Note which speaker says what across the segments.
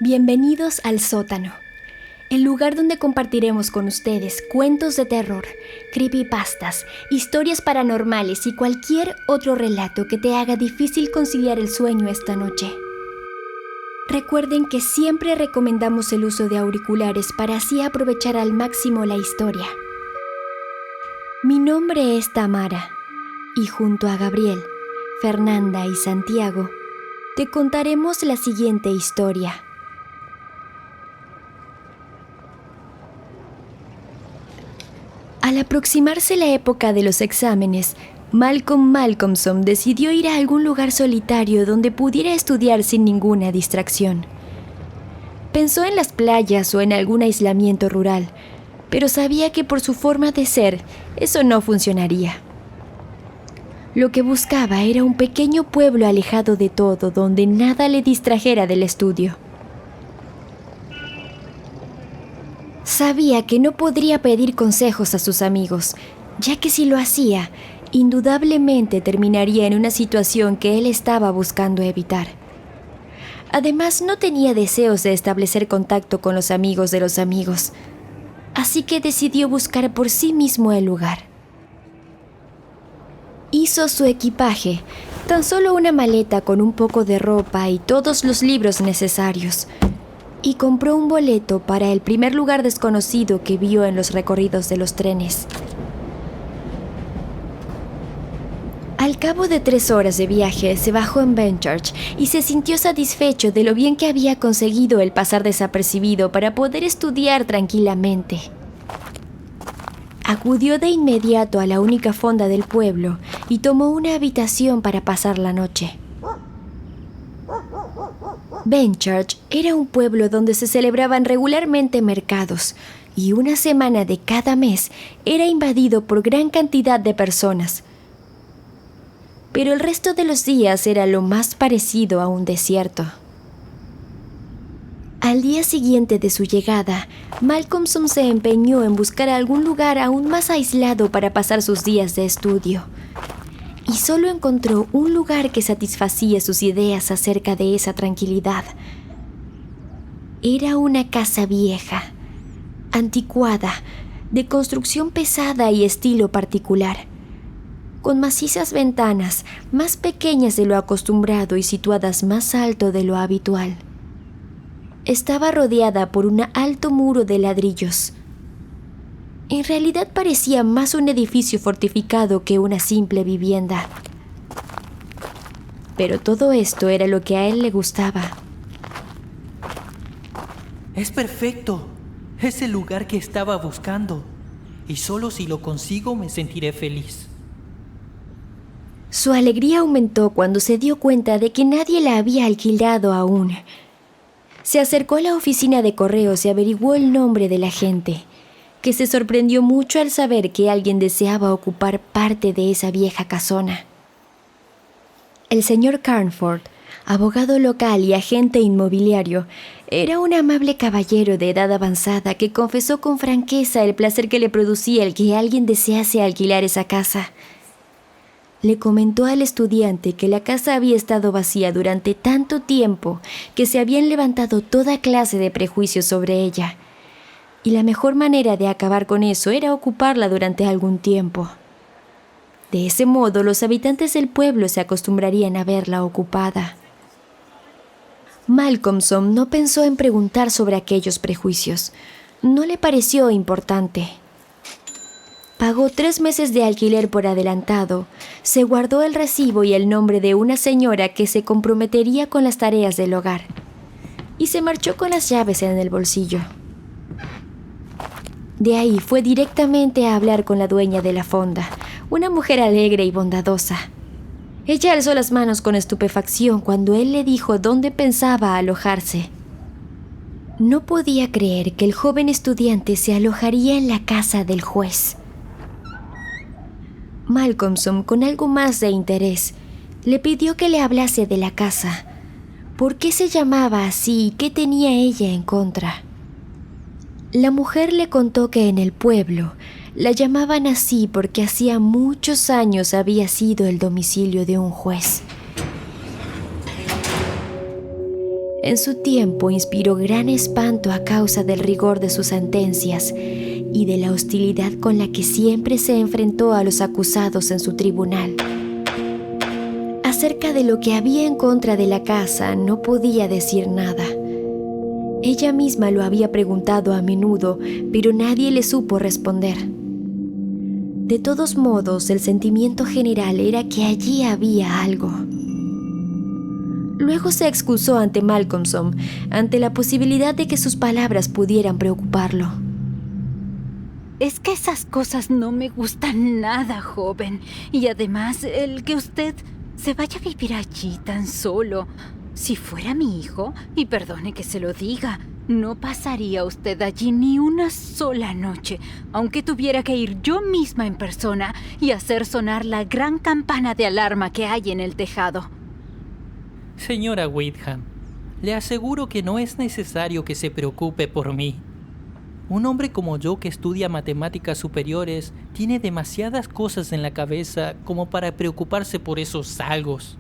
Speaker 1: Bienvenidos al sótano, el lugar donde compartiremos con ustedes cuentos de terror, creepypastas, historias paranormales y cualquier otro relato que te haga difícil conciliar el sueño esta noche. Recuerden que siempre recomendamos el uso de auriculares para así aprovechar al máximo la historia. Mi nombre es Tamara y junto a Gabriel, Fernanda y Santiago te contaremos la siguiente historia. Al aproximarse la época de los exámenes, Malcolm Malcolmson decidió ir a algún lugar solitario donde pudiera estudiar sin ninguna distracción. Pensó en las playas o en algún aislamiento rural, pero sabía que por su forma de ser, eso no funcionaría. Lo que buscaba era un pequeño pueblo alejado de todo, donde nada le distrajera del estudio. Sabía que no podría pedir consejos a sus amigos, ya que si lo hacía, indudablemente terminaría en una situación que él estaba buscando evitar. Además, no tenía deseos de establecer contacto con los amigos de los amigos, así que decidió buscar por sí mismo el lugar. Hizo su equipaje, tan solo una maleta con un poco de ropa y todos los libros necesarios, y compró un boleto para el primer lugar desconocido que vio en los recorridos de los trenes. Al cabo de 3 horas de viaje, se bajó en Benchurch y se sintió satisfecho de lo bien que había conseguido el pasar desapercibido para poder estudiar tranquilamente. Acudió de inmediato a la única fonda del pueblo y tomó una habitación para pasar la noche. Benchurch era un pueblo donde se celebraban regularmente mercados y una semana de cada mes era invadido por gran cantidad de personas. Pero el resto de los días era lo más parecido a un desierto. Al día siguiente de su llegada, Malcolmson se empeñó en buscar algún lugar aún más aislado para pasar sus días de estudio. Y solo encontró un lugar que satisfacía sus ideas acerca de esa tranquilidad. Era una casa vieja, anticuada, de construcción pesada y estilo particular, con macizas ventanas más pequeñas de lo acostumbrado y situadas más alto de lo habitual. Estaba rodeada por un alto muro de ladrillos. En realidad parecía más un edificio fortificado que una simple vivienda. Pero todo esto era lo que a él le gustaba.
Speaker 2: Es perfecto. Es el lugar que estaba buscando. Y solo si lo consigo me sentiré feliz.
Speaker 1: Su alegría aumentó cuando se dio cuenta de que nadie la había alquilado aún. Se acercó a la oficina de correos y averiguó el nombre de la gente, que se sorprendió mucho al saber que alguien deseaba ocupar parte de esa vieja casona. El señor Carnford, abogado local y agente inmobiliario, era un amable caballero de edad avanzada que confesó con franqueza el placer que le producía el que alguien desease alquilar esa casa. Le comentó al estudiante que la casa había estado vacía durante tanto tiempo que se habían levantado toda clase de prejuicios sobre ella, y la mejor manera de acabar con eso era ocuparla durante algún tiempo. De ese modo, los habitantes del pueblo se acostumbrarían a verla ocupada. Malcolmson no pensó en preguntar sobre aquellos prejuicios. No le pareció importante. Pagó 3 meses de alquiler por adelantado, se guardó el recibo y el nombre de una señora que se comprometería con las tareas del hogar, y se marchó con las llaves en el bolsillo. De ahí fue directamente a hablar con la dueña de la fonda, una mujer alegre y bondadosa. Ella alzó las manos con estupefacción cuando él le dijo dónde pensaba alojarse. No podía creer que el joven estudiante se alojaría en la casa del juez. Malcolmson, con algo más de interés, le pidió que le hablase de la casa. ¿Por qué se llamaba así y qué tenía ella en contra? La mujer le contó que en el pueblo la llamaban así porque hacía muchos años había sido el domicilio de un juez. En su tiempo inspiró gran espanto a causa del rigor de sus sentencias y de la hostilidad con la que siempre se enfrentó a los acusados en su tribunal. Acerca de lo que había en contra de la casa no podía decir nada. Ella misma lo había preguntado a menudo, pero nadie le supo responder. De todos modos, el sentimiento general era que allí había algo. Luego se excusó ante Malcolmson, ante la posibilidad de que sus palabras pudieran preocuparlo.
Speaker 3: Es que esas cosas no me gustan nada, joven. Y además, el que usted se vaya a vivir allí tan solo. Si fuera mi hijo, y perdone que se lo diga, no pasaría usted allí ni una sola noche, aunque tuviera que ir yo misma en persona y hacer sonar la gran campana de alarma que hay en el tejado.
Speaker 2: Señora Wickham, le aseguro que no es necesario que se preocupe por mí. Un hombre como yo que estudia matemáticas superiores tiene demasiadas cosas en la cabeza como para preocuparse por esos algos.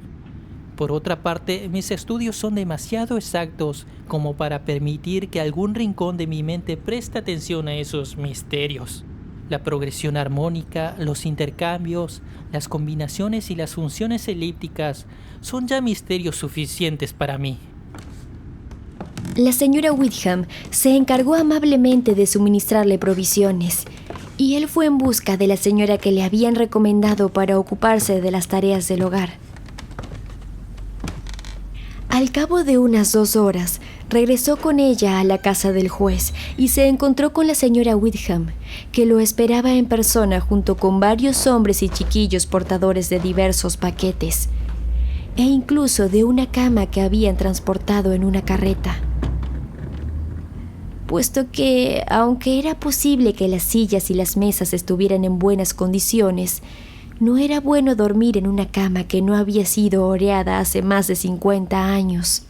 Speaker 2: Por otra parte, mis estudios son demasiado exactos como para permitir que algún rincón de mi mente preste atención a esos misterios. La progresión armónica, los intercambios, las combinaciones y las funciones elípticas son ya misterios suficientes para mí.
Speaker 1: La señora Wickham se encargó amablemente de suministrarle provisiones, y él fue en busca de la señora que le habían recomendado para ocuparse de las tareas del hogar. Al cabo de unas 2 horas, regresó con ella a la casa del juez y se encontró con la señora Wickham, que lo esperaba en persona junto con varios hombres y chiquillos portadores de diversos paquetes, e incluso de una cama que habían transportado en una carreta. Puesto que, aunque era posible que las sillas y las mesas estuvieran en buenas condiciones, no era bueno dormir en una cama que no había sido oreada hace más de 50 años.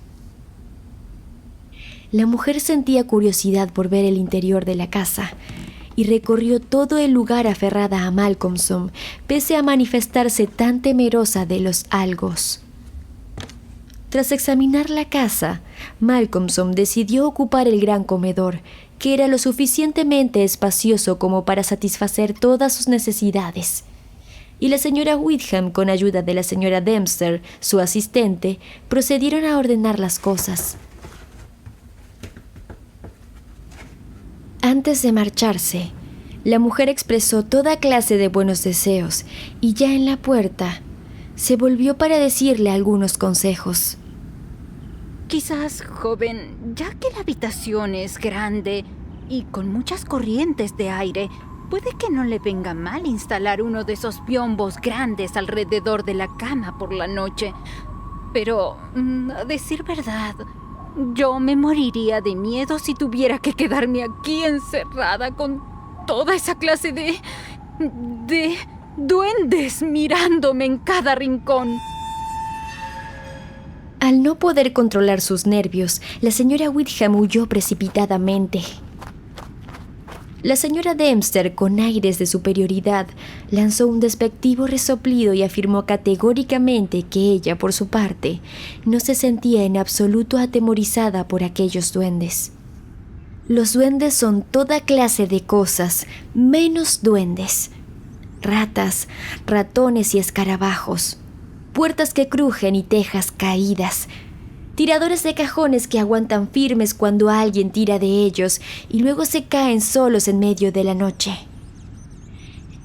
Speaker 1: La mujer sentía curiosidad por ver el interior de la casa y recorrió todo el lugar aferrada a Malcolmson, pese a manifestarse tan temerosa de los algos. Tras examinar la casa, Malcolmson decidió ocupar el gran comedor, que era lo suficientemente espacioso como para satisfacer todas sus necesidades. Y la señora Wickham, con ayuda de la señora Dempster, su asistente, procedieron a ordenar las cosas. Antes de marcharse, la mujer expresó toda clase de buenos deseos y ya en la puerta se volvió para decirle algunos consejos.
Speaker 3: Quizás, joven, ya que la habitación es grande y con muchas corrientes de aire, puede que no le venga mal instalar uno de esos biombos grandes alrededor de la cama por la noche. Pero, a decir verdad, yo me moriría de miedo si tuviera que quedarme aquí encerrada con toda esa clase de duendes mirándome en cada rincón.
Speaker 1: Al no poder controlar sus nervios, la señora Wickham huyó precipitadamente. La señora Dempster, con aires de superioridad, lanzó un despectivo resoplido y afirmó categóricamente que ella, por su parte, no se sentía en absoluto atemorizada por aquellos duendes. Los duendes son toda clase de cosas, menos duendes. Ratas, ratones y escarabajos, puertas que crujen y tejas caídas, tiradores de cajones que aguantan firmes cuando alguien tira de ellos y luego se caen solos en medio de la noche.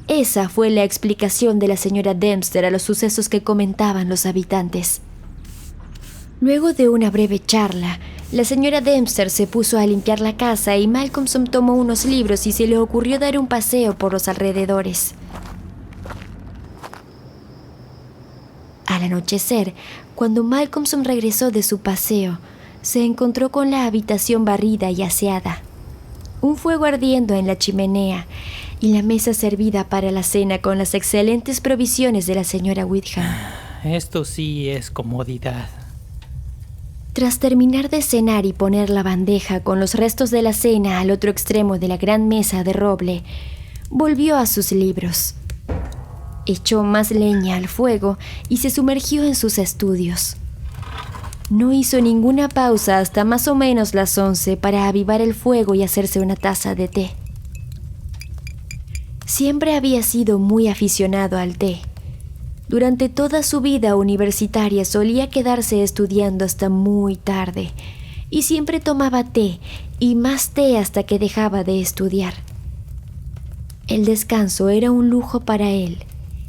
Speaker 1: Esa fue la explicación de la señora Dempster a los sucesos que comentaban los habitantes. Luego de una breve charla, la señora Dempster se puso a limpiar la casa y Malcolmson tomó unos libros y se le ocurrió dar un paseo por los alrededores. Al anochecer, cuando Malcolmson regresó de su paseo, se encontró con la habitación barrida y aseada, un fuego ardiendo en la chimenea y la mesa servida para la cena con las excelentes provisiones de la señora Wickham.
Speaker 2: Esto sí es comodidad.
Speaker 1: Tras terminar de cenar y poner la bandeja con los restos de la cena al otro extremo de la gran mesa de roble, volvió a sus libros. Echó más leña al fuego y se sumergió en sus estudios. No hizo ninguna pausa hasta más o menos las 11 para avivar el fuego y hacerse una taza de té. Siempre había sido muy aficionado al té. Durante toda su vida universitaria solía quedarse estudiando hasta muy tarde y siempre tomaba té y más té hasta que dejaba de estudiar. El descanso era un lujo para él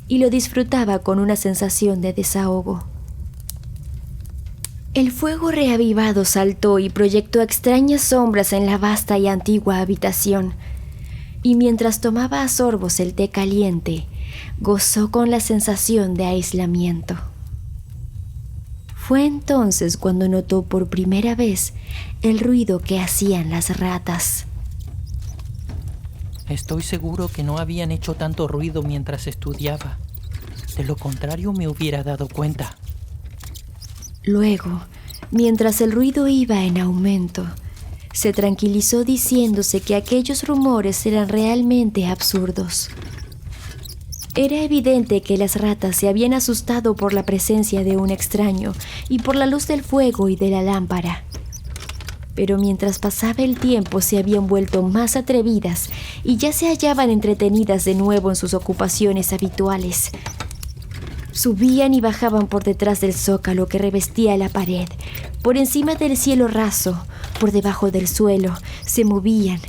Speaker 1: y lo disfrutaba con una sensación de desahogo. El fuego reavivado saltó y proyectó extrañas sombras en la vasta y antigua habitación, y mientras tomaba a sorbos el té caliente, gozó con la sensación de aislamiento. Fue entonces cuando notó por primera vez el ruido que hacían las ratas.
Speaker 2: Estoy seguro que no habían hecho tanto ruido mientras estudiaba. De lo contrario me hubiera dado cuenta.
Speaker 1: Luego, mientras el ruido iba en aumento, se tranquilizó diciéndose que aquellos rumores eran realmente absurdos. Era evidente que las ratas se habían asustado por la presencia de un extraño y por la luz del fuego y de la lámpara. Pero mientras pasaba el tiempo se habían vuelto más atrevidas y ya se hallaban entretenidas de nuevo en sus ocupaciones habituales. Subían y bajaban por detrás del zócalo que revestía la pared, por encima del cielo raso, por debajo del suelo, se movían,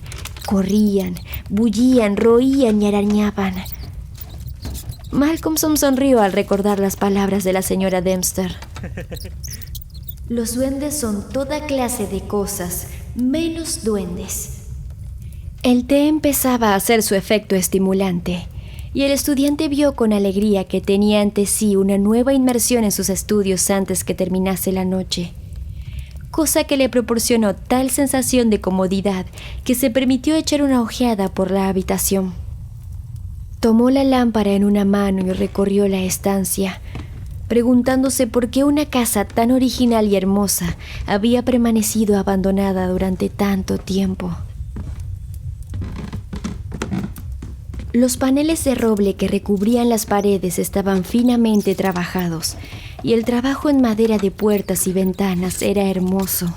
Speaker 1: corrían, bullían, roían y arañaban. Malcolmson sonrió al recordar las palabras de la señora Dempster. Los duendes son toda clase de cosas, menos duendes. El té empezaba a hacer su efecto estimulante, y el estudiante vio con alegría que tenía ante sí una nueva inmersión en sus estudios antes que terminase la noche, cosa que le proporcionó tal sensación de comodidad que se permitió echar una ojeada por la habitación. Tomó la lámpara en una mano y recorrió la estancia, preguntándose por qué una casa tan original y hermosa había permanecido abandonada durante tanto tiempo. Los paneles de roble que recubrían las paredes estaban finamente trabajados, y el trabajo en madera de puertas y ventanas era hermoso.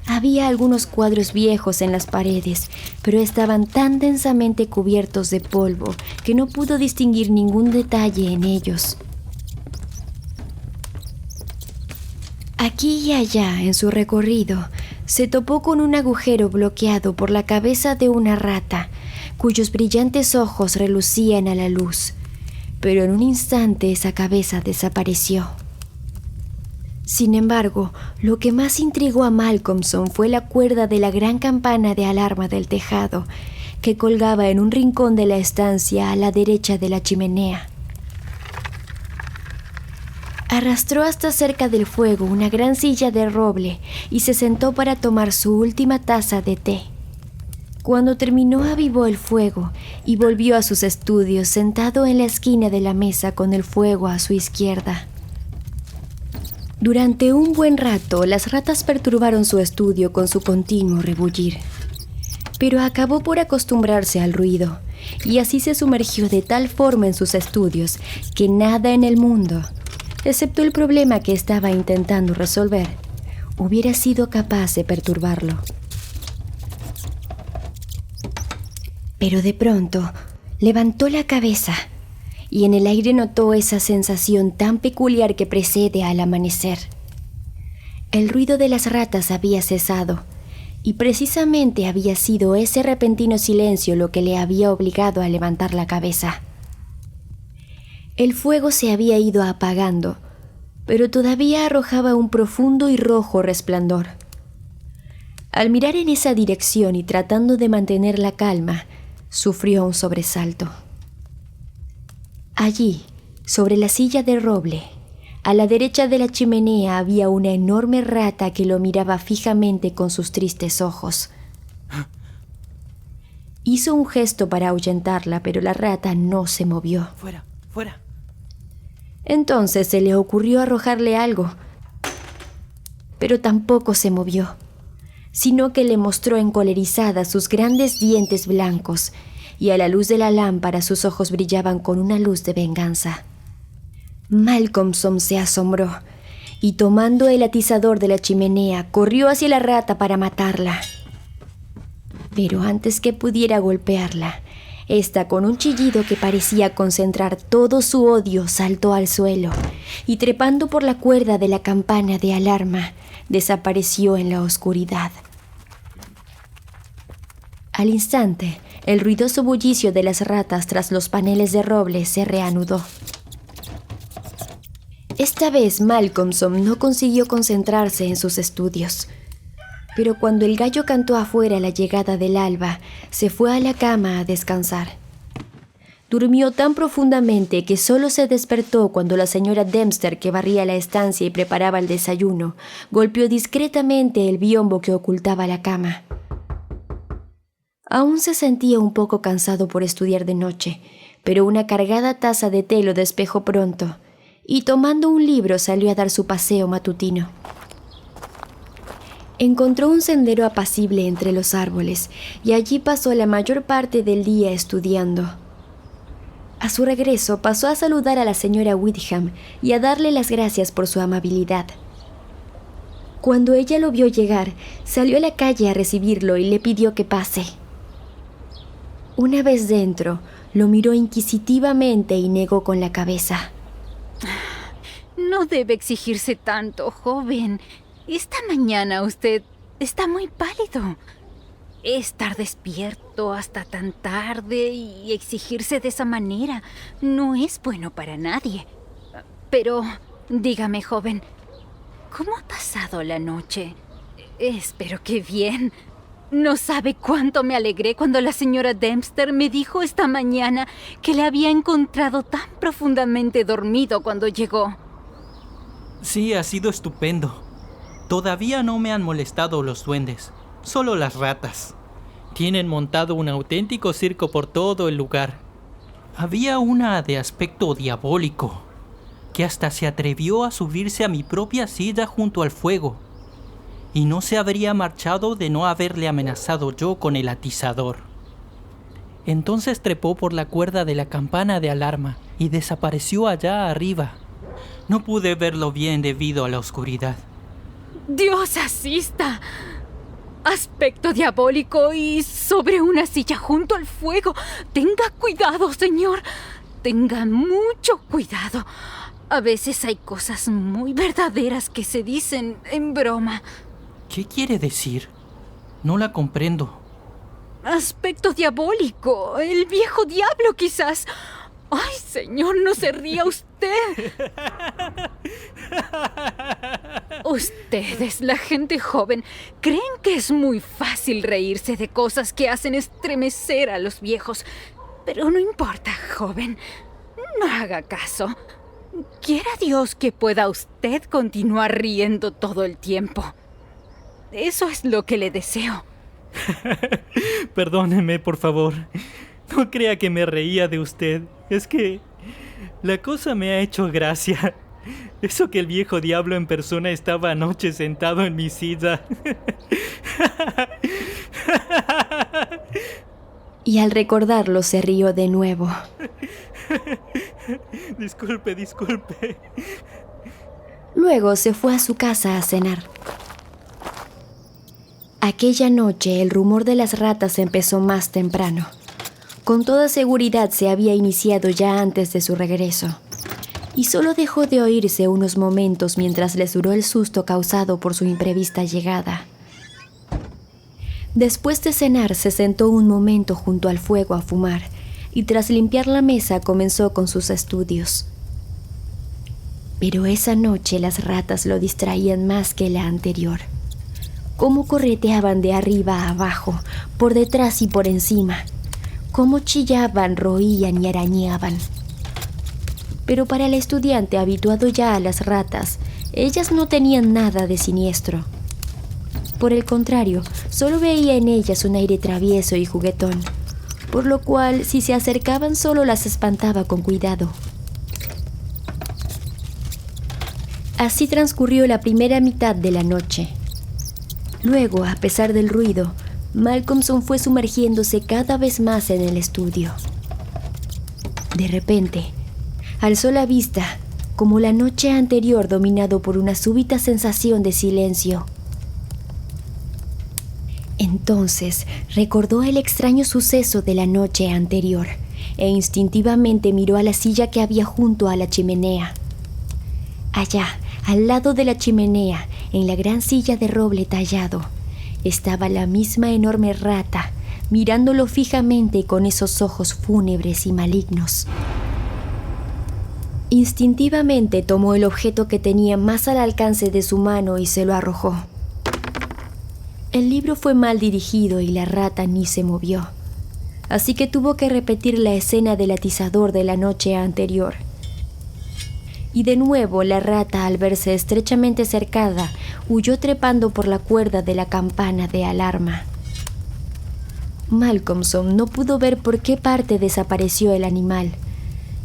Speaker 1: Había algunos cuadros viejos en las paredes, pero estaban tan densamente cubiertos de polvo que no pudo distinguir ningún detalle en ellos. Aquí y allá, en su recorrido, se topó con un agujero bloqueado por la cabeza de una rata, cuyos brillantes ojos relucían a la luz, pero en un instante esa cabeza desapareció. Sin embargo, lo que más intrigó a Malcolmson fue la cuerda de la gran campana de alarma del tejado, que colgaba en un rincón de la estancia a la derecha de la chimenea. Arrastró hasta cerca del fuego una gran silla de roble y se sentó para tomar su última taza de té. Cuando terminó, avivó el fuego y volvió a sus estudios sentado en la esquina de la mesa con el fuego a su izquierda. Durante un buen rato, las ratas perturbaron su estudio con su continuo rebullir, pero acabó por acostumbrarse al ruido, y así se sumergió de tal forma en sus estudios que nada en el mundo, excepto el problema que estaba intentando resolver, hubiera sido capaz de perturbarlo. Pero de pronto levantó la cabeza y en el aire notó esa sensación tan peculiar que precede al amanecer. El ruido de las ratas había cesado y precisamente había sido ese repentino silencio lo que le había obligado a levantar la cabeza. El fuego se había ido apagando, pero todavía arrojaba un profundo y rojo resplandor. Al mirar en esa dirección y tratando de mantener la calma, sufrió un sobresalto. Allí, sobre la silla de roble, a la derecha de la chimenea había una enorme rata que lo miraba fijamente con sus tristes ojos. Hizo un gesto para ahuyentarla, pero la rata no se movió.
Speaker 2: ¡Fuera! ¡Fuera!
Speaker 1: Entonces se le ocurrió arrojarle algo, pero tampoco se movió, sino que le mostró encolerizada sus grandes dientes blancos, y a la luz de la lámpara sus ojos brillaban con una luz de venganza. Malcolmson se asombró, y tomando el atizador de la chimenea, corrió hacia la rata para matarla. Pero antes que pudiera golpearla, esta, con un chillido que parecía concentrar todo su odio, saltó al suelo y, trepando por la cuerda de la campana de alarma, desapareció en la oscuridad. Al instante, el ruidoso bullicio de las ratas tras los paneles de roble se reanudó. Esta vez Malcolmson no consiguió concentrarse en sus estudios. Pero cuando el gallo cantó afuera la llegada del alba, se fue a la cama a descansar. Durmió tan profundamente que solo se despertó cuando la señora Dempster, que barría la estancia y preparaba el desayuno, golpeó discretamente el biombo que ocultaba la cama. Aún se sentía un poco cansado por estudiar de noche, pero una cargada taza de té lo despejó pronto, y tomando un libro salió a dar su paseo matutino. Encontró un sendero apacible entre los árboles y allí pasó la mayor parte del día estudiando. A su regreso pasó a saludar a la señora Wickham y a darle las gracias por su amabilidad. Cuando ella lo vio llegar, salió a la calle a recibirlo y le pidió que pase. Una vez dentro, lo miró inquisitivamente y negó con la cabeza.
Speaker 3: No debe exigirse tanto, joven. Esta mañana usted está muy pálido. Estar despierto hasta tan tarde y exigirse de esa manera no es bueno para nadie. Pero, dígame, joven, ¿cómo ha pasado la noche? Espero que bien. No sabe cuánto me alegré cuando la señora Dempster me dijo esta mañana que le había encontrado tan profundamente dormido cuando llegó.
Speaker 2: Sí, ha sido estupendo. Todavía no me han molestado los duendes, solo las ratas. Tienen montado un auténtico circo por todo el lugar. Había una de aspecto diabólico, que hasta se atrevió a subirse a mi propia silla junto al fuego, y no se habría marchado de no haberle amenazado yo con el atizador. Entonces trepó por la cuerda de la campana de alarma y desapareció allá arriba. No pude verlo bien debido a la oscuridad.
Speaker 3: ¡Dios asista! Aspecto diabólico y sobre una silla junto al fuego. Tenga cuidado, señor. Tenga mucho cuidado. A veces hay cosas muy verdaderas que se dicen en broma.
Speaker 2: ¿Qué quiere decir? No la comprendo.
Speaker 3: Aspecto diabólico. El viejo diablo, quizás. ¡Ay, señor, no se ría usted! Ustedes, la gente joven, creen que es muy fácil reírse de cosas que hacen estremecer a los viejos. Pero no importa, joven. No haga caso. Quiera Dios que pueda usted continuar riendo todo el tiempo. Eso es lo que le deseo.
Speaker 2: Perdóneme, por favor. No crea que me reía de usted. Es que la cosa me ha hecho gracia. Eso que el viejo diablo en persona estaba anoche sentado en mi silla.
Speaker 1: Y al recordarlo se rió de nuevo.
Speaker 2: Disculpe.
Speaker 1: Luego se fue a su casa a cenar. Aquella noche el rumor de las ratas empezó más temprano. Con toda seguridad se había iniciado ya antes de su regreso, y solo dejó de oírse unos momentos mientras les duró el susto causado por su imprevista llegada. Después de cenar se sentó un momento junto al fuego a fumar, y tras limpiar la mesa comenzó con sus estudios. Pero esa noche las ratas lo distraían más que la anterior. Cómo correteaban de arriba a abajo, por detrás y por encima. Cómo chillaban, roían y arañaban. Pero para el estudiante habituado ya a las ratas, ellas no tenían nada de siniestro. Por el contrario, solo veía en ellas un aire travieso y juguetón, por lo cual si se acercaban solo las espantaba con cuidado. Así transcurrió la primera mitad de la noche. Luego, a pesar del ruido, Malcolmson fue sumergiéndose cada vez más en el estudio. De repente, alzó la vista como la noche anterior, dominado por una súbita sensación de silencio. Entonces recordó el extraño suceso de la noche anterior e instintivamente miró a la silla que había junto a la chimenea. Allá, al lado de la chimenea, en la gran silla de roble tallado, estaba la misma enorme rata, mirándolo fijamente con esos ojos fúnebres y malignos. Instintivamente tomó el objeto que tenía más al alcance de su mano y se lo arrojó. El libro fue mal dirigido y la rata ni se movió, así que tuvo que repetir la escena del atizador de la noche anterior. Y de nuevo la rata, al verse estrechamente cercada, huyó trepando por la cuerda de la campana de alarma. Malcolmson no pudo ver por qué parte desapareció el animal,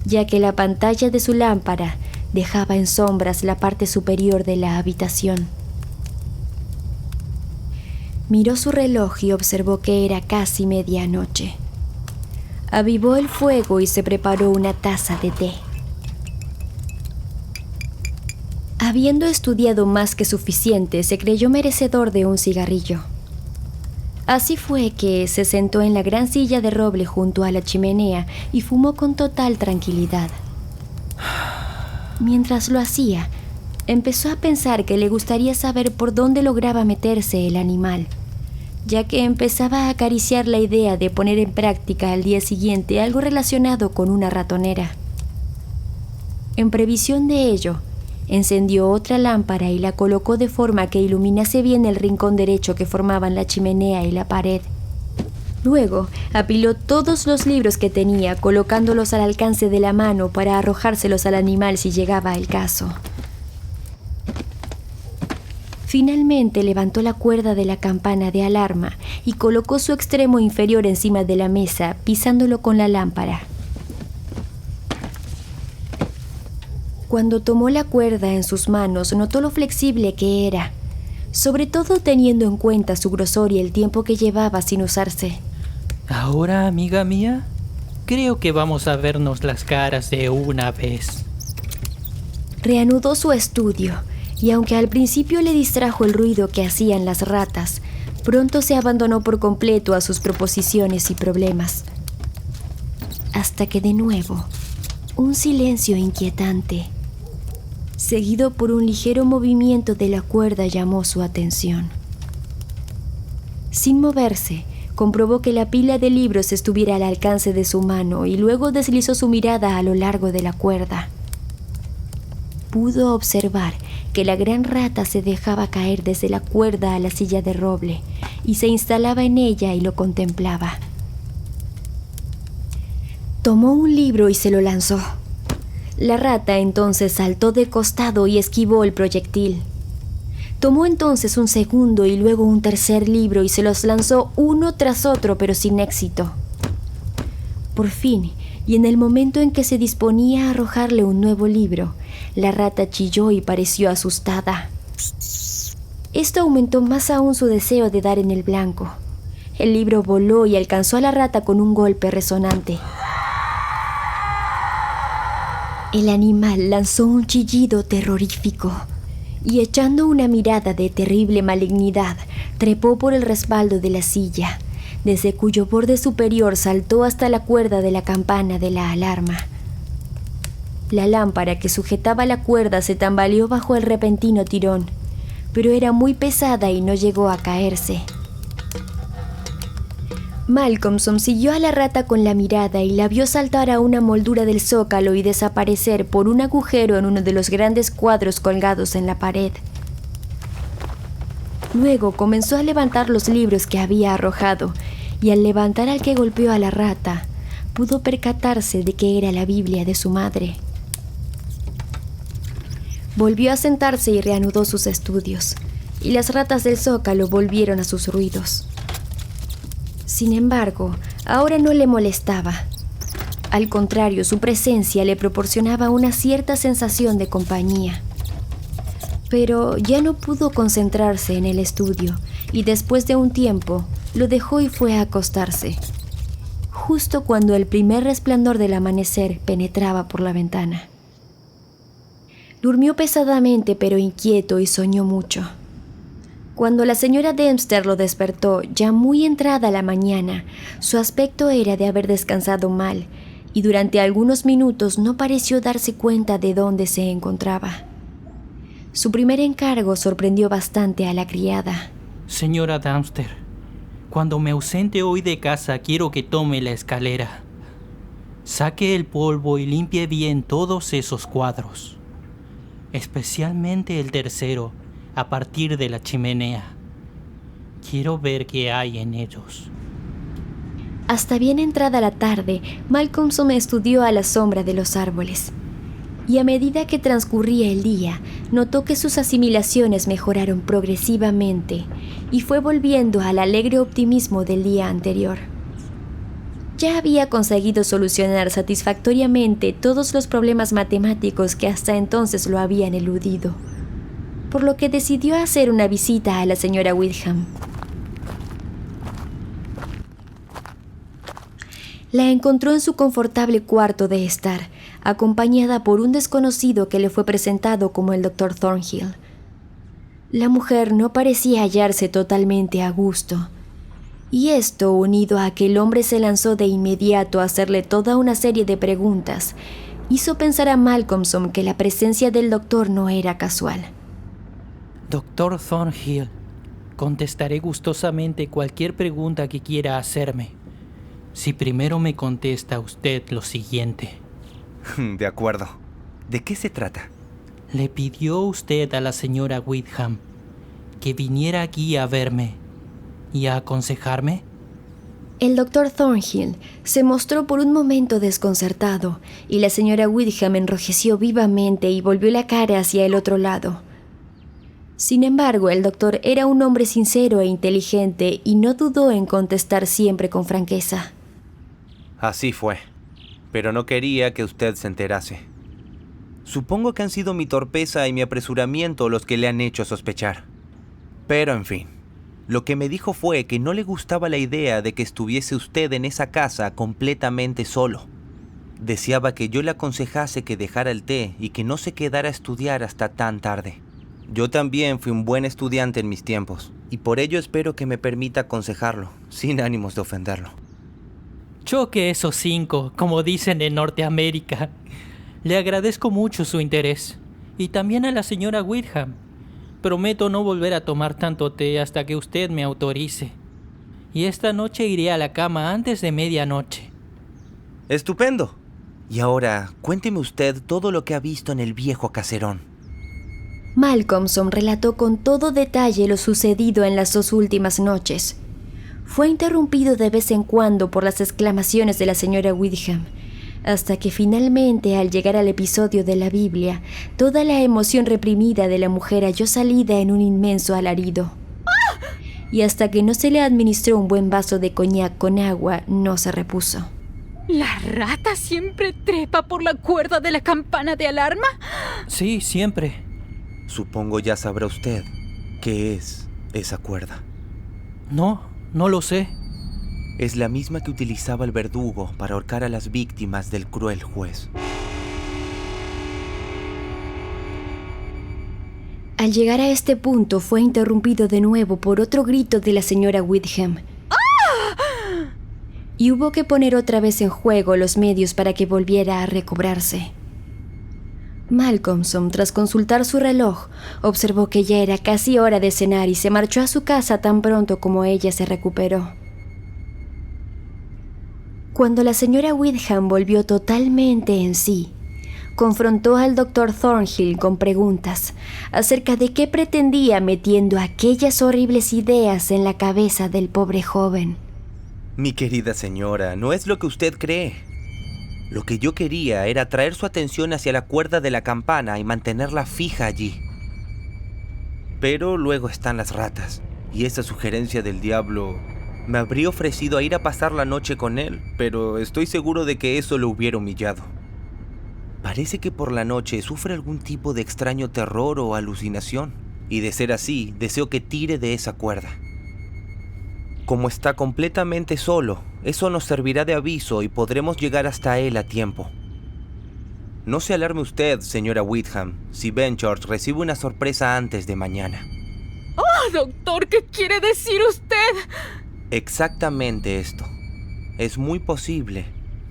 Speaker 1: ya que la pantalla de su lámpara dejaba en sombras la parte superior de la habitación. Miró su reloj y observó que era casi medianoche. Avivó el fuego y se preparó una taza de té. Habiendo estudiado más que suficiente, se creyó merecedor de un cigarrillo. Así fue que se sentó en la gran silla de roble junto a la chimenea y fumó con total tranquilidad. Mientras lo hacía, empezó a pensar que le gustaría saber por dónde lograba meterse el animal, ya que empezaba a acariciar la idea de poner en práctica al día siguiente algo relacionado con una ratonera. En previsión de ello, encendió otra lámpara y la colocó de forma que iluminase bien el rincón derecho que formaban la chimenea y la pared. Luego, apiló todos los libros que tenía, colocándolos al alcance de la mano para arrojárselos al animal si llegaba el caso. Finalmente levantó la cuerda de la campana de alarma y colocó su extremo inferior encima de la mesa, pisándolo con la lámpara. Cuando tomó la cuerda en sus manos, notó lo flexible que era, sobre todo teniendo en cuenta su grosor y el tiempo que llevaba sin usarse.
Speaker 2: Ahora, amiga mía, creo que vamos a vernos las caras de una vez.
Speaker 1: Reanudó su estudio, y aunque al principio le distrajo el ruido que hacían las ratas, pronto se abandonó por completo a sus proposiciones y problemas. Hasta que de nuevo, un silencio inquietante, seguido por un ligero movimiento de la cuerda, llamó su atención. Sin moverse, comprobó que la pila de libros estuviera al alcance de su mano y luego deslizó su mirada a lo largo de la cuerda. Pudo observar que la gran rata se dejaba caer desde la cuerda a la silla de roble y se instalaba en ella y lo contemplaba. Tomó un libro y se lo lanzó. La rata entonces saltó de costado y esquivó el proyectil. Tomó entonces un segundo y luego un tercer libro y se los lanzó uno tras otro, pero sin éxito. Por fin, y en el momento en que se disponía a arrojarle un nuevo libro, la rata chilló y pareció asustada. Esto aumentó más aún su deseo de dar en el blanco. El libro voló y alcanzó a la rata con un golpe resonante. El animal lanzó un chillido terrorífico y, echando una mirada de terrible malignidad, trepó por el respaldo de la silla, desde cuyo borde superior saltó hasta la cuerda de la campana de la alarma. La lámpara que sujetaba la cuerda se tambaleó bajo el repentino tirón, pero era muy pesada y no llegó a caerse. Malcolmson siguió a la rata con la mirada y la vio saltar a una moldura del zócalo y desaparecer por un agujero en uno de los grandes cuadros colgados en la pared. Luego comenzó a levantar los libros que había arrojado, y al levantar al que golpeó a la rata, pudo percatarse de que era la Biblia de su madre. Volvió a sentarse y reanudó sus estudios, y las ratas del zócalo volvieron a sus ruidos. Sin embargo, ahora no le molestaba. Al contrario, su presencia le proporcionaba una cierta sensación de compañía. Pero ya no pudo concentrarse en el estudio, y después de un tiempo lo dejó y fue a acostarse, justo cuando el primer resplandor del amanecer penetraba por la ventana. Durmió pesadamente pero inquieto y soñó mucho. Cuando la señora Dempster lo despertó, ya muy entrada la mañana, su aspecto era de haber descansado mal, y durante algunos minutos no pareció darse cuenta de dónde se encontraba. Su primer encargo sorprendió bastante a la criada.
Speaker 2: Señora Dempster, cuando me ausente hoy de casa quiero que tome la escalera. Saque el polvo y limpie bien todos esos cuadros, especialmente el tercero, a partir de la chimenea. Quiero ver qué hay en ellos.
Speaker 1: Hasta bien entrada la tarde, Malcolmson estudió a la sombra de los árboles. Y a medida que transcurría el día, notó que sus asimilaciones mejoraron progresivamente y fue volviendo al alegre optimismo del día anterior. Ya había conseguido solucionar satisfactoriamente todos los problemas matemáticos que hasta entonces lo habían eludido, por lo que decidió hacer una visita a la señora Wickham. La encontró en su confortable cuarto de estar, acompañada por un desconocido que le fue presentado como el Dr. Thornhill. La mujer no parecía hallarse totalmente a gusto, y esto, unido a que el hombre se lanzó de inmediato a hacerle toda una serie de preguntas, hizo pensar a Malcolmson que la presencia del doctor no era casual.
Speaker 2: Dr. Thornhill, contestaré gustosamente cualquier pregunta que quiera hacerme, si primero me contesta usted lo siguiente.
Speaker 4: De acuerdo. ¿De qué se trata?
Speaker 2: ¿Le pidió usted a la señora Wickham que viniera aquí a verme y a aconsejarme?
Speaker 1: El doctor Thornhill se mostró por un momento desconcertado y la señora Wickham enrojeció vivamente y volvió la cara hacia el otro lado. Sin embargo, el doctor era un hombre sincero e inteligente y no dudó en contestar siempre con franqueza.
Speaker 4: Así fue, pero no quería que usted se enterase. Supongo que han sido mi torpeza y mi apresuramiento los que le han hecho sospechar. Pero en fin, lo que me dijo fue que no le gustaba la idea de que estuviese usted en esa casa completamente solo. Deseaba que yo le aconsejase que dejara el té y que no se quedara a estudiar hasta tan tarde. Yo también fui un buen estudiante en mis tiempos, y por ello espero que me permita aconsejarlo, sin ánimos de ofenderlo.
Speaker 2: Choque esos 5, como dicen en Norteamérica. Le agradezco mucho su interés, y también a la señora Wickham. Prometo no volver a tomar tanto té hasta que usted me autorice. Y esta noche iré a la cama antes de medianoche.
Speaker 4: ¡Estupendo! Y ahora, cuénteme usted todo lo que ha visto en el viejo caserón.
Speaker 1: Malcolmson relató con todo detalle lo sucedido en las 2 últimas noches. Fue interrumpido de vez en cuando por las exclamaciones de la señora Wickham, hasta que finalmente, al llegar al episodio de la Biblia, toda la emoción reprimida de la mujer halló salida en un inmenso alarido. Y hasta que no se le administró un buen vaso de coñac con agua, no se repuso.
Speaker 3: ¿La rata siempre trepa por la cuerda de la campana de alarma?
Speaker 2: Sí, siempre.
Speaker 4: Supongo ya sabrá usted qué es esa cuerda.
Speaker 2: No lo sé.
Speaker 4: Es la misma que utilizaba el verdugo para ahorcar a las víctimas del cruel juez.
Speaker 1: Al llegar a este punto fue interrumpido de nuevo por otro grito de la señora Wickham. Y hubo que poner otra vez en juego los medios para que volviera a recobrarse. Malcolmson, tras consultar su reloj, observó que ya era casi hora de cenar y se marchó a su casa tan pronto como ella se recuperó. Cuando la señora Wickham volvió totalmente en sí, confrontó al Dr. Thornhill con preguntas acerca de qué pretendía metiendo aquellas horribles ideas en la cabeza del pobre joven.
Speaker 4: Mi querida señora, no es lo que usted cree. Lo que yo quería era atraer su atención hacia la cuerda de la campana y mantenerla fija allí. Pero luego están las ratas, y esa sugerencia del diablo... Me habría ofrecido a ir a pasar la noche con él, pero estoy seguro de que eso lo hubiera humillado. Parece que por la noche sufre algún tipo de extraño terror o alucinación, y de ser así, deseo que tire de esa cuerda. Como está completamente solo, eso nos servirá de aviso y podremos llegar hasta él a tiempo. No se alarme usted, señora Wickham, si Benchurch recibe una sorpresa antes de mañana.
Speaker 3: ¡Oh, doctor! ¿Qué quiere decir usted?
Speaker 4: Exactamente esto. Es muy posible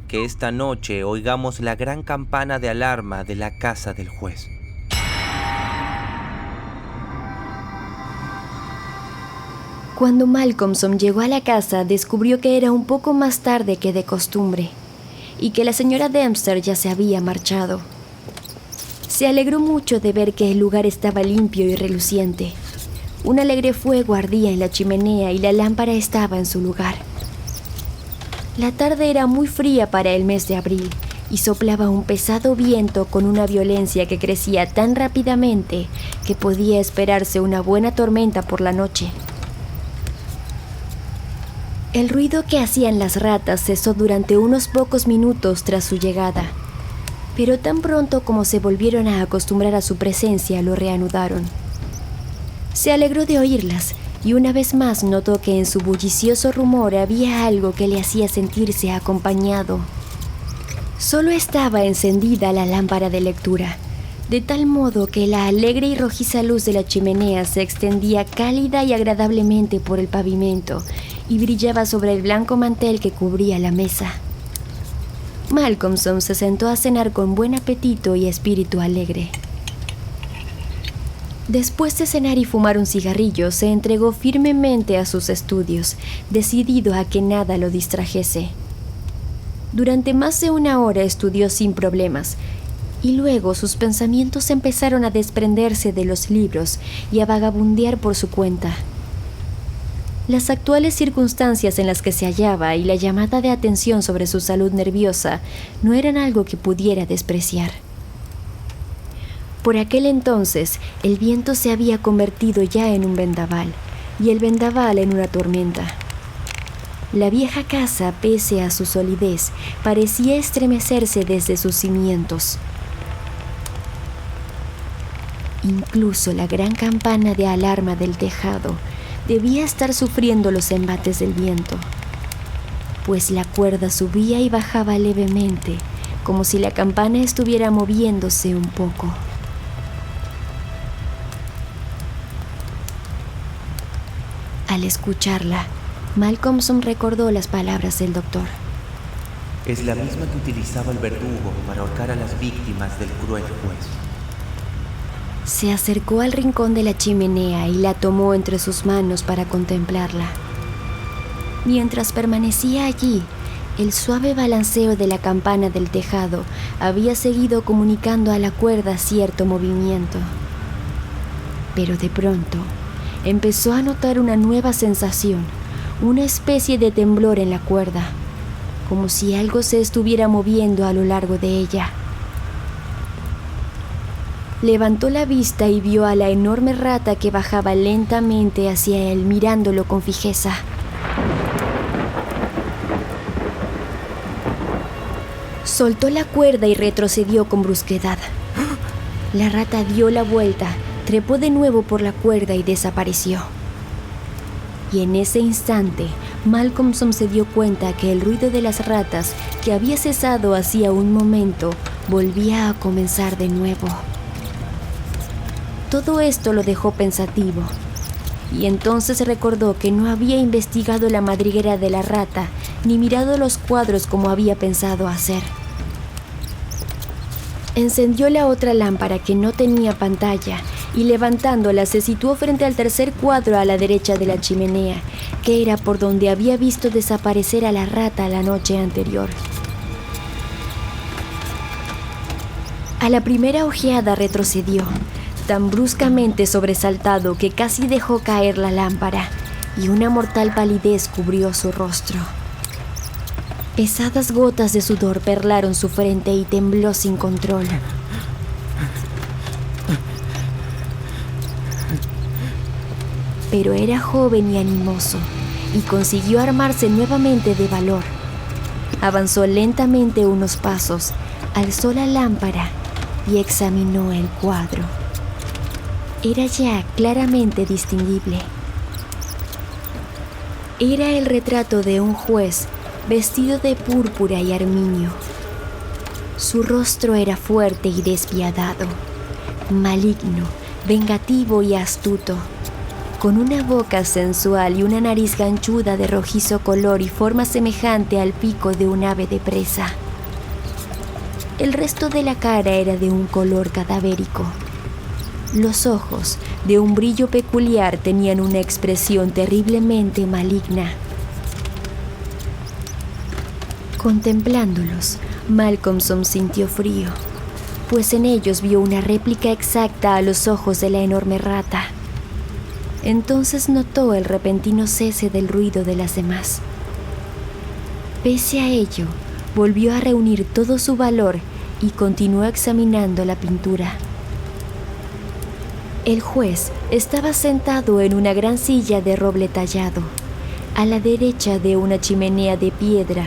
Speaker 4: que esta noche oigamos la gran campana de alarma de la casa del juez.
Speaker 1: Cuando Malcolmson llegó a la casa, descubrió que era un poco más tarde que de costumbre y que la señora Dempster ya se había marchado. Se alegró mucho de ver que el lugar estaba limpio y reluciente. Un alegre fuego ardía en la chimenea y la lámpara estaba en su lugar. La tarde era muy fría para el mes de abril y soplaba un pesado viento con una violencia que crecía tan rápidamente que podía esperarse una buena tormenta por la noche. El ruido que hacían las ratas cesó durante unos pocos minutos tras su llegada, pero tan pronto como se volvieron a acostumbrar a su presencia, lo reanudaron. Se alegró de oírlas y una vez más notó que en su bullicioso rumor había algo que le hacía sentirse acompañado. Solo estaba encendida la lámpara de lectura, de tal modo que la alegre y rojiza luz de la chimenea se extendía cálida y agradablemente por el pavimento y brillaba sobre el blanco mantel que cubría la mesa. Malcolmson se sentó a cenar con buen apetito y espíritu alegre. Después de cenar y fumar un cigarrillo, se entregó firmemente a sus estudios, decidido a que nada lo distrajese. Durante más de una hora estudió sin problemas, y luego sus pensamientos empezaron a desprenderse de los libros y a vagabundear por su cuenta. Las actuales circunstancias en las que se hallaba y la llamada de atención sobre su salud nerviosa no eran algo que pudiera despreciar. Por aquel entonces, el viento se había convertido ya en un vendaval, y el vendaval en una tormenta. La vieja casa, pese a su solidez, parecía estremecerse desde sus cimientos. Incluso la gran campana de alarma del tejado debía estar sufriendo los embates del viento, pues la cuerda subía y bajaba levemente, como si la campana estuviera moviéndose un poco. Al escucharla, Malcolmson recordó las palabras del doctor.
Speaker 4: Es la misma que utilizaba el verdugo para ahorcar a las víctimas del cruel juez.
Speaker 1: Se acercó al rincón de la chimenea y la tomó entre sus manos para contemplarla. Mientras permanecía allí, el suave balanceo de la campana del tejado había seguido comunicando a la cuerda cierto movimiento. Pero de pronto, empezó a notar una nueva sensación, una especie de temblor en la cuerda, como si algo se estuviera moviendo a lo largo de ella. Levantó la vista y vio a la enorme rata que bajaba lentamente hacia él, mirándolo con fijeza. Soltó la cuerda y retrocedió con brusquedad. La rata dio la vuelta, trepó de nuevo por la cuerda y desapareció. Y en ese instante, Malcolmson se dio cuenta que el ruido de las ratas, que había cesado hacía un momento, volvía a comenzar de nuevo. Todo esto lo dejó pensativo, y entonces recordó que no había investigado la madriguera de la rata, ni mirado los cuadros como había pensado hacer. Encendió la otra lámpara que no tenía pantalla, y levantándola se situó frente al tercer cuadro a la derecha de la chimenea, que era por donde había visto desaparecer a la rata la noche anterior. A la primera ojeada retrocedió, tan bruscamente sobresaltado que casi dejó caer la lámpara, y una mortal palidez cubrió su rostro. Pesadas gotas de sudor perlaron su frente y tembló sin control. Pero era joven y animoso, y consiguió armarse nuevamente de valor. Avanzó lentamente unos pasos, alzó la lámpara y examinó el cuadro. Era ya claramente distinguible. Era el retrato de un juez vestido de púrpura y armiño. Su rostro era fuerte y despiadado, maligno, vengativo y astuto, con una boca sensual y una nariz ganchuda de rojizo color y forma semejante al pico de un ave de presa. El resto de la cara era de un color cadavérico. Los ojos, de un brillo peculiar, tenían una expresión terriblemente maligna. Contemplándolos, Malcolmson sintió frío, pues en ellos vio una réplica exacta a los ojos de la enorme rata. Entonces notó el repentino cese del ruido de las demás. Pese a ello, volvió a reunir todo su valor y continuó examinando la pintura. El juez estaba sentado en una gran silla de roble tallado, a la derecha de una chimenea de piedra,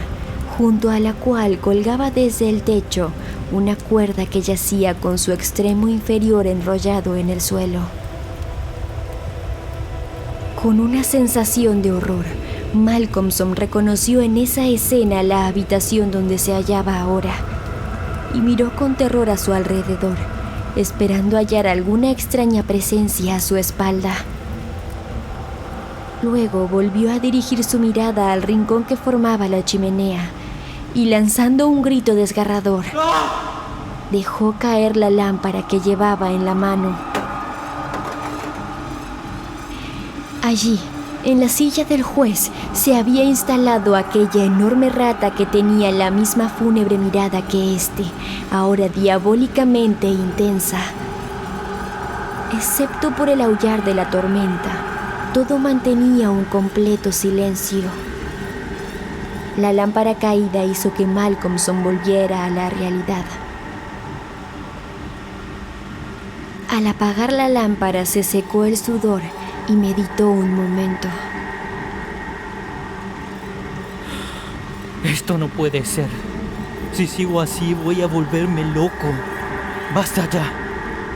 Speaker 1: junto a la cual colgaba desde el techo una cuerda que yacía con su extremo inferior enrollado en el suelo. Con una sensación de horror, Malcolmson reconoció en esa escena la habitación donde se hallaba ahora y miró con terror a su alrededor, esperando hallar alguna extraña presencia a su espalda. Luego volvió a dirigir su mirada al rincón que formaba la chimenea y, lanzando un grito desgarrador, dejó caer la lámpara que llevaba en la mano. Allí, en la silla del juez, se había instalado aquella enorme rata que tenía la misma fúnebre mirada que éste, ahora diabólicamente intensa. Excepto por el aullar de la tormenta, todo mantenía un completo silencio. La lámpara caída hizo que Malcolmson volviera a la realidad. Al apagar la lámpara se secó el sudor y meditó un momento.
Speaker 2: Esto no puede ser. Si sigo así voy a volverme loco. Basta ya.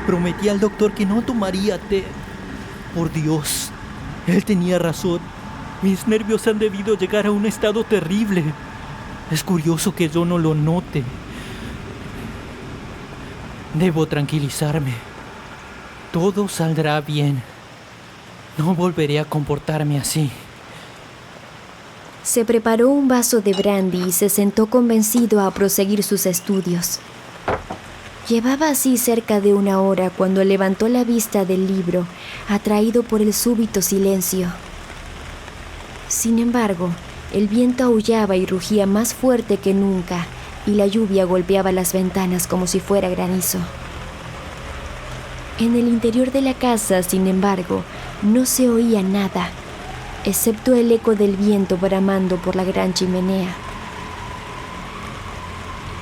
Speaker 2: Prometí al doctor que no tomaría té. Por Dios, él tenía razón. Mis nervios han debido llegar a un estado terrible. Es curioso que yo no lo note. Debo tranquilizarme. Todo saldrá bien. No volveré a comportarme así.
Speaker 1: Se preparó un vaso de brandy y se sentó convencido a proseguir sus estudios. Llevaba así cerca de 1 hora cuando levantó la vista del libro, atraído por el súbito silencio. Sin embargo, el viento aullaba y rugía más fuerte que nunca, y la lluvia golpeaba las ventanas como si fuera granizo. En el interior de la casa, sin embargo, no se oía nada, excepto el eco del viento bramando por la gran chimenea.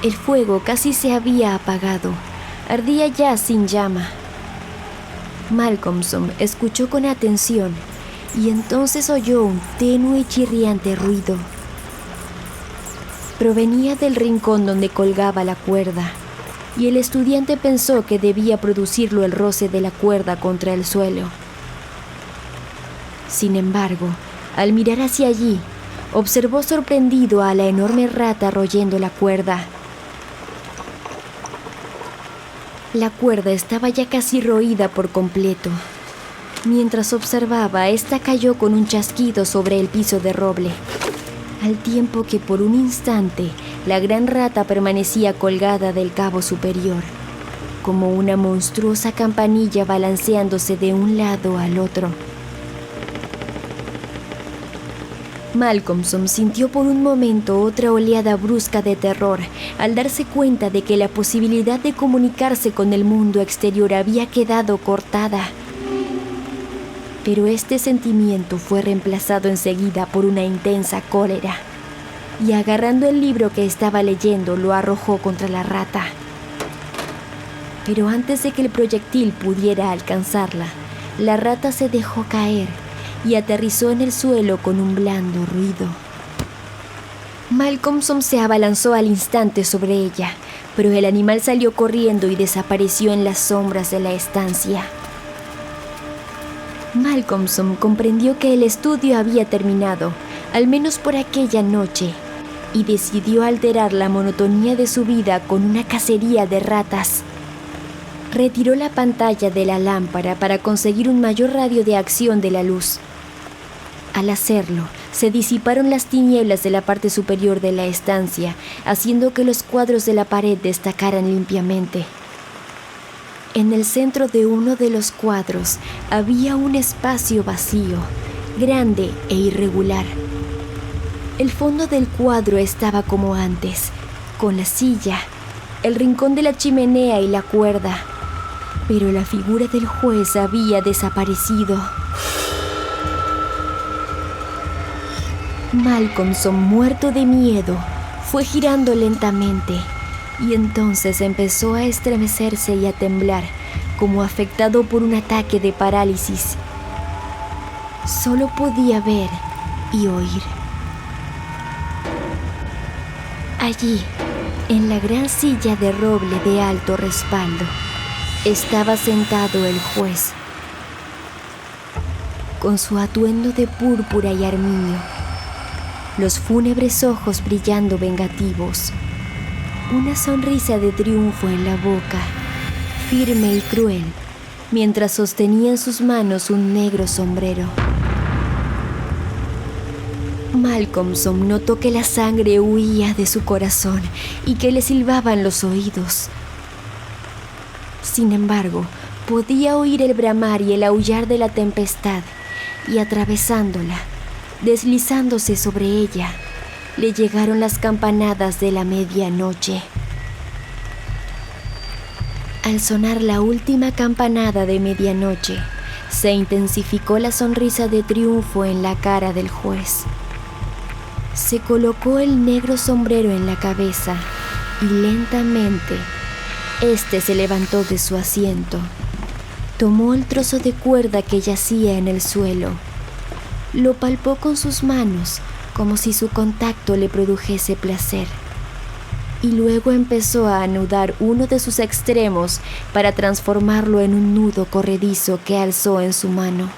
Speaker 1: El fuego casi se había apagado, ardía ya sin llama. Malcolmson escuchó con atención y entonces oyó un tenue y chirriante ruido. Provenía del rincón donde colgaba la cuerda, y el estudiante pensó que debía producirlo el roce de la cuerda contra el suelo. Sin embargo, al mirar hacia allí, observó sorprendido a la enorme rata royendo la cuerda. La cuerda estaba ya casi roída por completo. Mientras observaba, esta cayó con un chasquido sobre el piso de roble, al tiempo que por un instante la gran rata permanecía colgada del cabo superior, como una monstruosa campanilla balanceándose de un lado al otro. Malcolmson sintió por un momento otra oleada brusca de terror al darse cuenta de que la posibilidad de comunicarse con el mundo exterior había quedado cortada. Pero este sentimiento fue reemplazado enseguida por una intensa cólera, y agarrando el libro que estaba leyendo lo arrojó contra la rata. Pero antes de que el proyectil pudiera alcanzarla, la rata se dejó caer y aterrizó en el suelo con un blando ruido. Malcolmson se abalanzó al instante sobre ella, pero el animal salió corriendo y desapareció en las sombras de la estancia. Malcolmson comprendió que el estudio había terminado, al menos por aquella noche, y decidió alterar la monotonía de su vida con una cacería de ratas. Retiró la pantalla de la lámpara para conseguir un mayor radio de acción de la luz. Al hacerlo, se disiparon las tinieblas de la parte superior de la estancia, haciendo que los cuadros de la pared destacaran limpiamente. En el centro de uno de los cuadros había un espacio vacío, grande e irregular. El fondo del cuadro estaba como antes, con la silla, el rincón de la chimenea y la cuerda, pero la figura del juez había desaparecido. Malcolmson, muerto de miedo, fue girando lentamente y entonces empezó a estremecerse y a temblar, como afectado por un ataque de parálisis. Solo podía ver y oír. Allí, en la gran silla de roble de alto respaldo, estaba sentado el juez, con su atuendo de púrpura y armiño, los fúnebres ojos brillando vengativos, una sonrisa de triunfo en la boca, firme y cruel, mientras sostenía en sus manos un negro sombrero. Malcolmson notó que la sangre huía de su corazón y que le silbaban los oídos. Sin embargo, podía oír el bramar y el aullar de la tempestad, y atravesándola, deslizándose sobre ella, le llegaron las campanadas de la medianoche. Al sonar la última campanada de medianoche, se intensificó la sonrisa de triunfo en la cara del juez. Se colocó el negro sombrero en la cabeza y lentamente este se levantó de su asiento. Tomó el trozo de cuerda que yacía en el suelo. Lo palpó con sus manos como si su contacto le produjese placer. Y luego empezó a anudar uno de sus extremos para transformarlo en un nudo corredizo que alzó en su mano.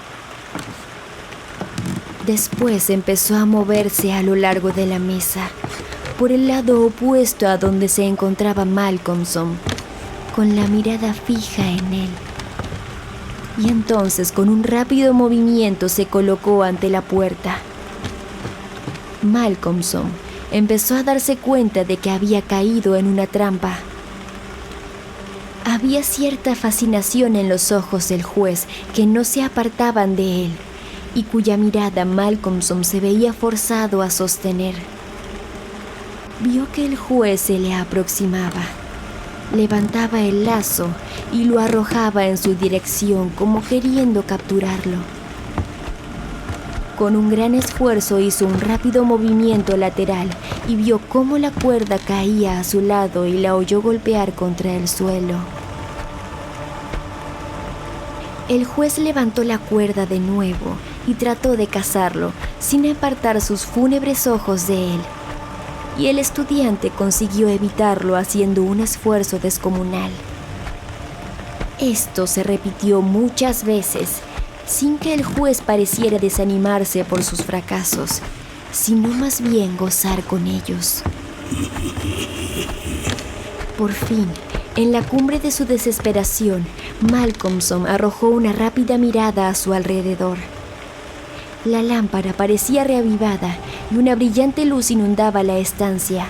Speaker 1: Después empezó a moverse a lo largo de la mesa, por el lado opuesto a donde se encontraba Malcolmson, con la mirada fija en él. Y entonces, con un rápido movimiento, se colocó ante la puerta. Malcolmson empezó a darse cuenta de que había caído en una trampa. Había cierta fascinación en los ojos del juez que no se apartaban de él, y cuya mirada Malcolmson se veía forzado a sostener. Vio que el juez se le aproximaba. Levantaba el lazo y lo arrojaba en su dirección como queriendo capturarlo. Con un gran esfuerzo hizo un rápido movimiento lateral y vio cómo la cuerda caía a su lado y la oyó golpear contra el suelo. El juez levantó la cuerda de nuevo y trató de cazarlo sin apartar sus fúnebres ojos de él. Y el estudiante consiguió evitarlo haciendo un esfuerzo descomunal. Esto se repitió muchas veces, sin que el juez pareciera desanimarse por sus fracasos, sino más bien gozar con ellos. Por fin, en la cumbre de su desesperación, Malcolmson arrojó una rápida mirada a su alrededor. La lámpara parecía reavivada y una brillante luz inundaba la estancia.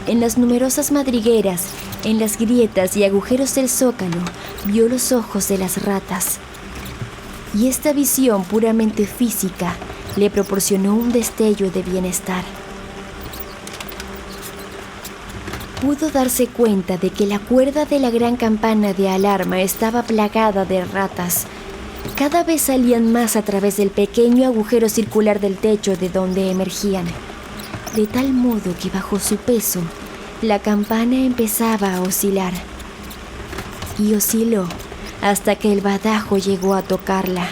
Speaker 1: En las numerosas madrigueras, en las grietas y agujeros del zócalo, vio los ojos de las ratas. Y esta visión puramente física le proporcionó un destello de bienestar. Pudo darse cuenta de que la cuerda de la gran campana de alarma estaba plagada de ratas. Cada vez salían más a través del pequeño agujero circular del techo de donde emergían, de tal modo que bajo su peso, la campana empezaba a oscilar. Y osciló hasta que el badajo llegó a tocarla.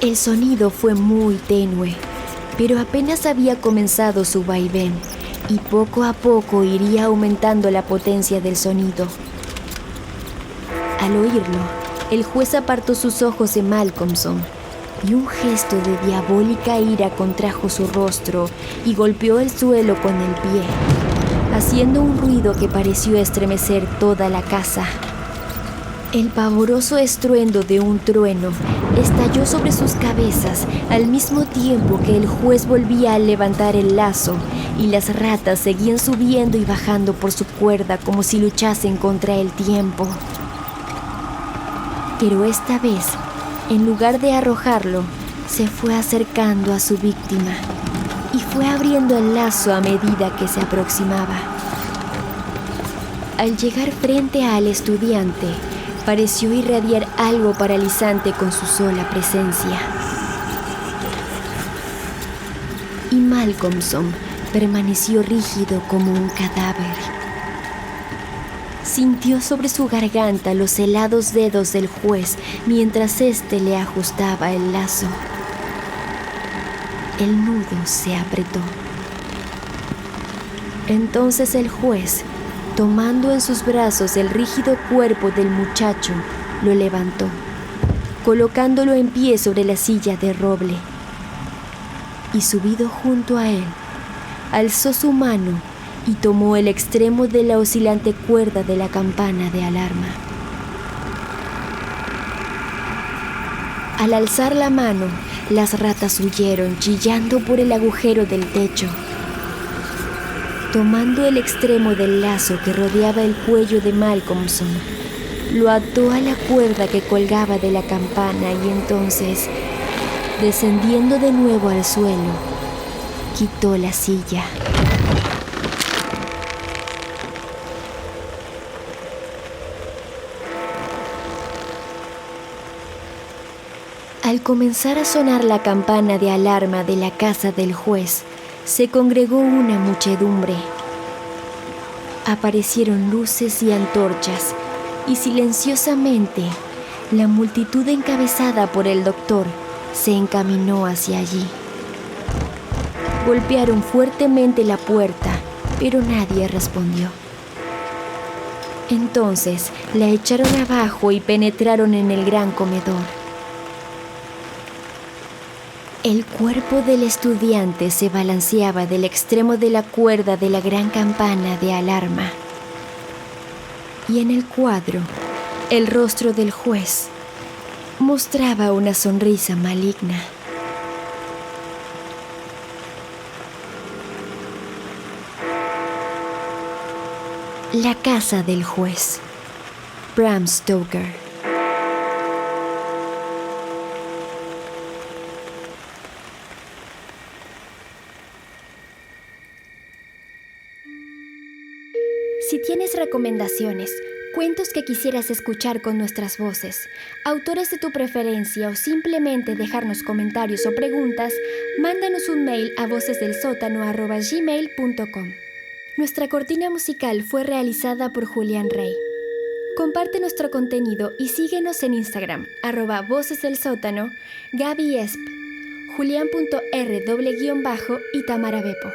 Speaker 1: El sonido fue muy tenue, pero apenas había comenzado su vaivén, y poco a poco iría aumentando la potencia del sonido. Al oírlo, el juez apartó sus ojos de Malcolmson y un gesto de diabólica ira contrajo su rostro y golpeó el suelo con el pie, haciendo un ruido que pareció estremecer toda la casa. El pavoroso estruendo de un trueno estalló sobre sus cabezas al mismo tiempo que el juez volvía a levantar el lazo y las ratas seguían subiendo y bajando por su cuerda como si luchasen contra el tiempo. Pero esta vez, en lugar de arrojarlo, se fue acercando a su víctima y fue abriendo el lazo a medida que se aproximaba. Al llegar frente al estudiante, pareció irradiar algo paralizante con su sola presencia. Y Malcolmson permaneció rígido como un cadáver. Sintió sobre su garganta los helados dedos del juez mientras éste le ajustaba el lazo. El nudo se apretó. Entonces el juez, tomando en sus brazos el rígido cuerpo del muchacho, lo levantó, colocándolo en pie sobre la silla de roble. Y subido junto a él, alzó su mano y tomó el extremo de la oscilante cuerda de la campana de alarma. Al alzar la mano, las ratas huyeron chillando por el agujero del techo. Tomando el extremo del lazo que rodeaba el cuello de Malcolmson, lo ató a la cuerda que colgaba de la campana y entonces, descendiendo de nuevo al suelo, quitó la silla. Al comenzar a sonar la campana de alarma de la casa del juez, se congregó una muchedumbre. Aparecieron luces y antorchas, y silenciosamente, la multitud encabezada por el doctor se encaminó hacia allí. Golpearon fuertemente la puerta, pero nadie respondió. Entonces la echaron abajo y penetraron en el gran comedor. El cuerpo del estudiante se balanceaba del extremo de la cuerda de la gran campana de alarma. Y en el cuadro, el rostro del juez mostraba una sonrisa maligna. La casa del juez. Bram Stoker. Si tienes recomendaciones, cuentos que quisieras escuchar con nuestras voces, autores de tu preferencia o simplemente dejarnos comentarios o preguntas, mándanos un mail a vocesdelsótano@gmail.com. Nuestra cortina musical fue realizada por Julián Rey. Comparte nuestro contenido y síguenos en Instagram, @vocesdelsótano, Gaby Esp, Julián.r_ y Tamara Bepo.